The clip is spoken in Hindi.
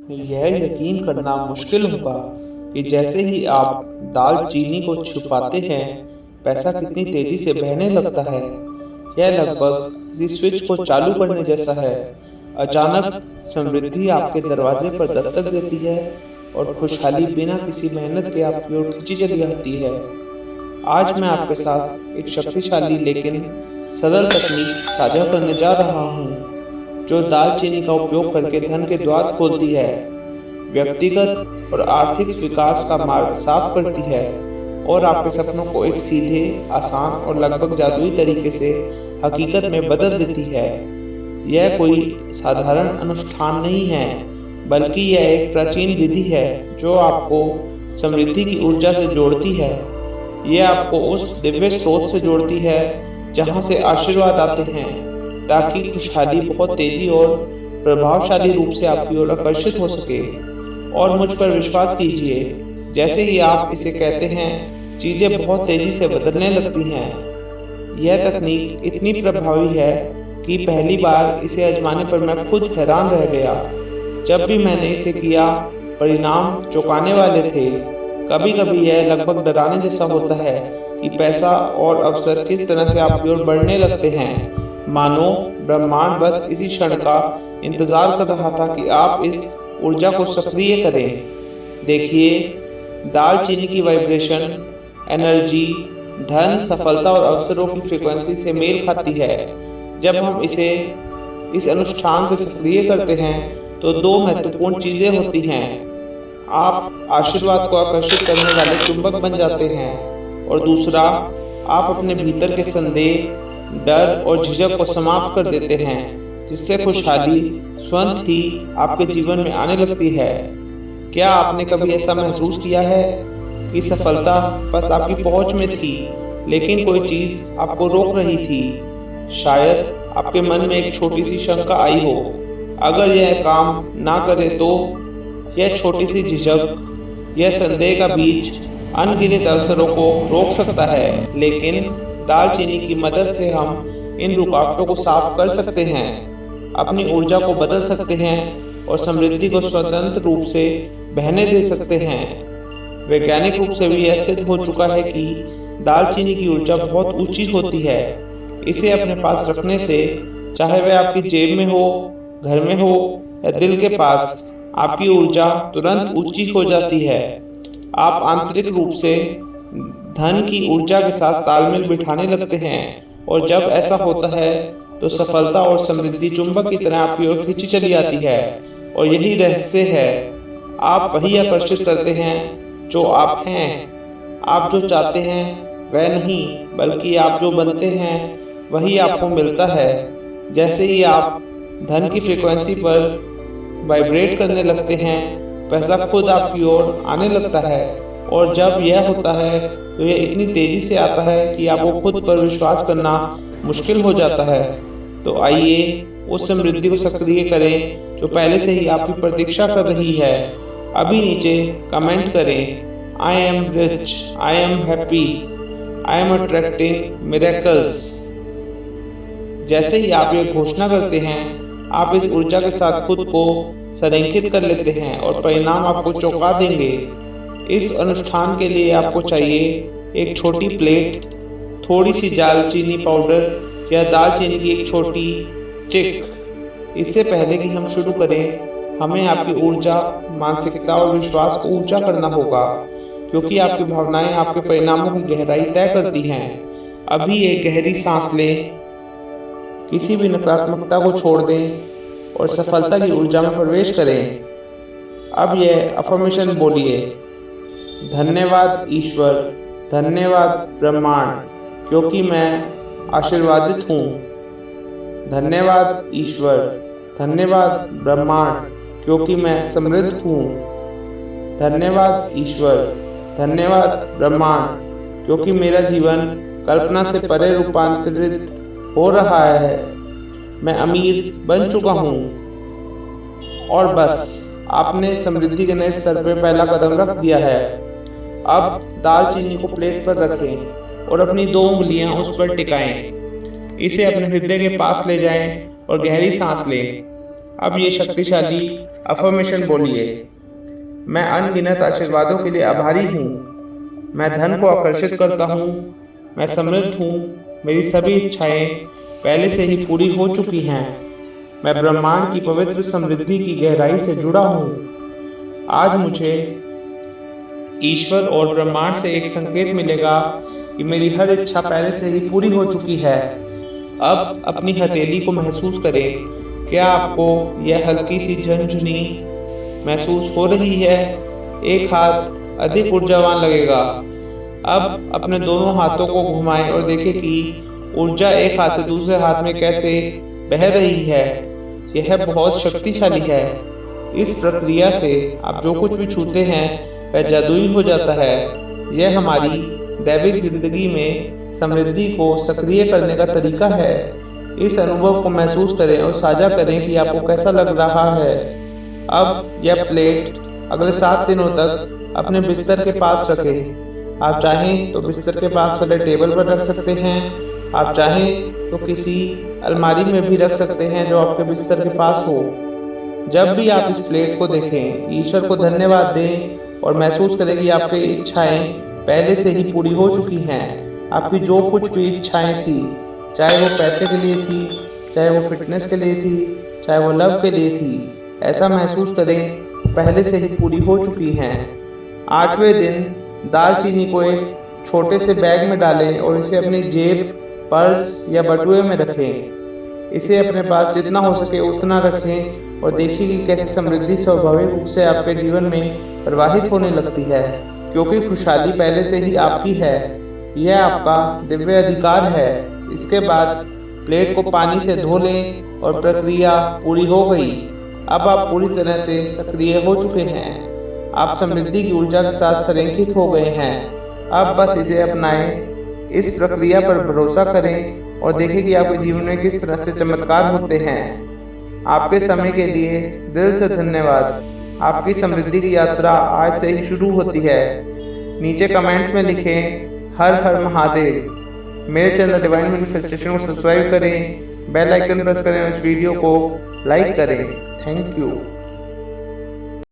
यह यकीन करना मुश्किल होगा कि जैसे ही आप दालचीनी को छुपाते हैं, पैसा कितनी तेजी से बहने लगता है। यह लगभग किसी स्विच को चालू करने जैसा है। अचानक समृद्धि आपके दरवाजे पर दस्तक देती है और खुशहाली बिना किसी मेहनत के आपकी ओर खींची चली आती है। आज मैं आपके साथ एक शक्तिशाली लेकिन सरल तकनीक साझा करने जा रहा हूँ, जो दालचीनी का उपयोग करके धन के द्वार खोलती है, व्यक्तिगत और आर्थिक विकास का मार्ग साफ करती है और आपके सपनों को एक सीधे, आसान और लगभग जादुई तरीके से हकीकत में बदल देती है। यह कोई साधारण अनुष्ठान नहीं है, बल्कि यह एक प्राचीन विधि है जो आपको समृद्धि की ऊर्जा से जोड़ती है। यह आपको उस दिव्य स्रोत से जोड़ती है जहां से आशीर्वाद आते हैं, ताकि खुशहाली बहुत तेजी और प्रभावशाली रूप से आपकी ओर आकर्षित हो सके। और मुझ पर विश्वास कीजिए, जैसे ही आप इसे कहते हैं, चीजें बहुत तेजी से बदलने लगती हैं। यह तकनीक इतनी प्रभावी है कि पहली बार इसे आजमाने पर मैं खुद हैरान रह गया। जब भी मैंने इसे किया, परिणाम चौंकाने वाले थे। कभी कभी यह लगभग डराने जैसा होता है कि पैसा और अवसर किस तरह से आपकी ओर बढ़ने लगते हैं, मानो ब्रह्मांड बस इसी क्षण का इंतजार कर रहा था कि आप इस ऊर्जा को सक्रिय करें। देखिए, दालचीनी की वाइब्रेशन, एनर्जी, धन, सफलता और अवसरों की फ्रीक्वेंसी से मेल खाती है। जब हम इसे इस अनुष्ठान से सक्रिय करते हैं, तो दो महत्वपूर्ण चीजें होती हैं। आप आशीर्वाद को आकर्षित करने वाले चुंबक बन जाते हैं, और दूसरा, आप अपने भीतर के संदेह, डर और झिझक को समाप्त कर देते हैं, जिससे खुशहाली स्वयं ही आपके जीवन में आने लगती है। क्या आपने कभी ऐसा महसूस किया है कि सफलता बस आपकी पहुंच में थी, लेकिन कोई चीज आपको रोक रही थी? शायद आपके मन में एक छोटी सी शंका आई हो, अगर यह काम ना करे तो? यह छोटी सी झिझक, यह संदेह का बीज अनगिनत अवसरों को रोक सकता है। लेकिन दालचीनी की मदद से हम इन रुकावटों को साफ कर सकते हैं, अपनी ऊर्जा को बदल सकते हैं और समृद्धि को स्वतंत्र रूप से बहने दे सकते हैं। वैज्ञानिक रूप से भी यह सिद्ध हो चुका है कि दालचीनी की ऊर्जा बहुत ऊंची होती है। इसे अपने पास रखने से, चाहे वह आपकी जेब में हो, घर में हो या दिल के पास, आपकी ऊर्जा तुरंत ऊंची हो जाती है। आप आंतरिक रूप से धन की ऊर्जा के साथ तालमेल बिठाने लगते हैं, और जब ऐसा होता है तो सफलता और समृद्धि चुंबक की तरह आपकी ओर खींची चली आती है। और यही रहस्य है, आप वही आकर्षित करते हैं जो आप हैं। आप जो चाहते हैं वह नहीं, बल्कि आप जो बनते हैं वही आपको मिलता है। जैसे ही आप धन की फ्रीक्वेंसी पर वाइब्रेट करने लगते हैं, पैसा खुद आपकी ओर आने लगता है। और जब यह होता है तो यह इतनी तेजी से आता है कि आपको खुद पर विश्वास करना मुश्किल हो जाता है। तो आइए उस समृद्धि को सक्रिय करें जो पहले से ही आपकी प्रतीक्षा कर रही है। अभी नीचे कमेंट करें, I am rich, I am happy, I am attracting miracles. जैसे ही आप ये घोषणा करते हैं, आप इस ऊर्जा के साथ खुद को संरेखित कर लेते हैं और परिणाम आपको चौंका देंगे। इस अनुष्ठान के लिए आपको चाहिए एक छोटी प्लेट, थोड़ी सी दालचीनी पाउडर या दालचीनी की एक छोटी स्टिक। इससे पहले कि हम शुरू करें, हमें आपकी ऊर्जा, मानसिकता और विश्वास को ऊंचा करना होगा, क्योंकि आपकी भावनाएं आपके परिणामों की गहराई तय करती हैं। अभी एक गहरी सांस लें, किसी भी नकारात्मकता को छोड़ दें और सफलता की ऊर्जा में प्रवेश करें। अब यह अफर्मेशन बोलिए, धन्यवाद ईश्वर, धन्यवाद ब्रह्मांड, क्योंकि मैं आशीर्वादित हूँ। धन्यवाद ईश्वर, धन्यवाद ब्रह्मांड, क्योंकि मैं समृद्ध हूँ। धन्यवाद ईश्वर, धन्यवाद ब्रह्मांड, क्योंकि मेरा जीवन कल्पना से परे रूपांतरित हो रहा है। मैं अमीर बन चुका हूँ। और बस, आपने समृद्धि के नए स्तर पर पहला कदम रख दिया है। अब दालचीनी को प्लेट पर रखें और अपनी 2 उंगलियां उस पर टिकाएं। इसे अपने हृदय के पास ले जाएं और गहरी सांस लें। अब ये शक्तिशाली अफर्मेशन बोलिए। मैं अनगिनत आशीर्वादों के लिए आभारी हूँ। मैं धन को आकर्षित करता हूँ। मैं समृद्ध हूँ। मेरी सभी इच्छाएं पहले से ही पूरी हो चुकी हैं। मैं ब्रह्मांड की पवित्र समृद्धि की गहराई से जुड़ा हूँ। आज मुझे ईश्वर और ब्रह्मांड से एक संकेत मिलेगा कि मेरी हर इच्छा पहले से ही पूरी हो चुकी है। अब अपनी हथेली को महसूस करें। क्या आपको यह हल्की सी झनझनी महसूस हो रही है? एक हाथ अधिक ऊर्जावान लगेगा। अब अपने दोनों हाथों को घुमाएं और देखें कि ऊर्जा एक हाथ से दूसरे हाथ में कैसे बह रही है। यह बहुत शक्तिशाली है। इस प्रक्रिया से आप जो कुछ भी छूते हैं वह जादुई हो जाता है। यह हमारी दैविक जिंदगी में समृद्धि को सक्रिय करने का तरीका है। इस अनुभव को महसूस करें और साझा करें कि आपको कैसा लग रहा है। अब यह प्लेट अगले 7 दिनों तक अपने बिस्तर के पास रखें। आप चाहें तो बिस्तर के पास वाले टेबल पर रख सकते हैं। आप चाहें तो किसी अलमारी में भी रख सकते हैं जो आपके बिस्तर के पास हो। जब भी आप इस प्लेट को देखें, ईश्वर को धन्यवाद दें और महसूस करें कि आपकी इच्छाएं पहले से ही पूरी हो चुकी हैं। आपकी जो कुछ भी इच्छाएं थी, चाहे वो पैसे के लिए थी, चाहे वो फिटनेस के लिए थी, चाहे वो लव के लिए थी, ऐसा महसूस करें पहले से ही पूरी हो चुकी हैं। 8वें दिन दालचीनी को एक छोटे से बैग में डालें और इसे अपनी जेब, पर्स या बटुए में रखें। इसे अपने पास जितना हो सके उतना रखें और देखिए कि कैसे समृद्धि स्वाभाविक रूप से आपके जीवन में प्रवाहित होने लगती है, क्योंकि खुशहाली पहले से ही आपकी है। यह आपका दिव्य अधिकार है। इसके बाद प्लेट को पानी से धो लें और प्रक्रिया पूरी हो गई। अब आप पूरी तरह से सक्रिय हो चुके हैं। आप समृद्धि की ऊर्जा के साथ संरेखित हो गए हैं। अब बस इसे अपनाएं। इस प्रक्रिया पर भरोसा करें और देखें कि आपके जीवन में किस तरह से चमत्कार होते हैं। आपके समय के लिए दिल से धन्यवाद। आपकी समृद्धि की यात्रा आज से ही शुरू होती है। नीचे कमेंट्स में लिखें हर हर महादेव। मेरे चैनल डिवाइन मैनिफेस्टेशन को सब्सक्राइब करें, बेल आइकन प्रेस करें और इस वीडियो को लाइक करें। Thank you.